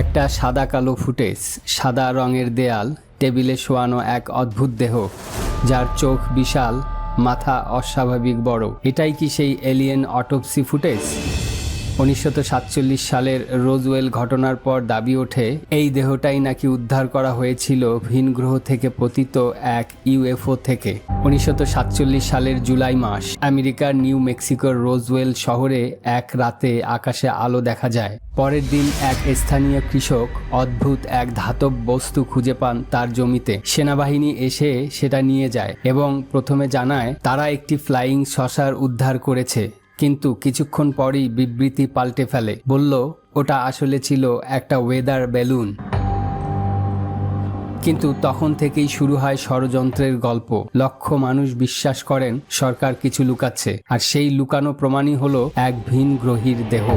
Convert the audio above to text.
একটা সাদা কালো ফুটেজ, সাদা রঙের দেয়াল, টেবিলে শোয়ানো এক অদ্ভুত দেহ, যার চোখ বিশাল, মাথা অস্বাভাবিক বড়। এটাই কি সেই এলিয়েন অটোপসি ফুটেজ? 1947 সালের রোজওয়েল ঘটনার পর দাবি ওঠে এই দেহটাই নাকি উদ্ধার করা হয়েছিল ভিন গ্রহ থেকে পতিত এক ইউএফও থেকে। 1947 সালের জুলাই মাস, আমেরিকার নিউ মেক্সিকোর রোজওয়েল শহরে এক রাতে আকাশে আলো দেখা যায়। পরের দিন এক স্থানীয় কৃষক অদ্ভুত এক ধাতব বস্তু খুঁজে পান তার জমিতে। সেনাবাহিনী এসে সেটা নিয়ে যায় এবং প্রথমে জানায় তারা একটি ফ্লাইং সসার উদ্ধার করেছে, কিন্তু কিছুক্ষণ পরই বিবৃতি পাল্টে ফেলে, বলল ওটা আসলে ছিল একটা ওয়েদার বেলুন। কিন্তু তখন থেকেই শুরু হয় ষড়যন্ত্রের গল্প। লক্ষ মানুষ বিশ্বাস করেন সরকার কিছু লুকাচ্ছে, আর সেই লুকানো প্রমাণই হলো এক ভিন গ্রহীর দেহ।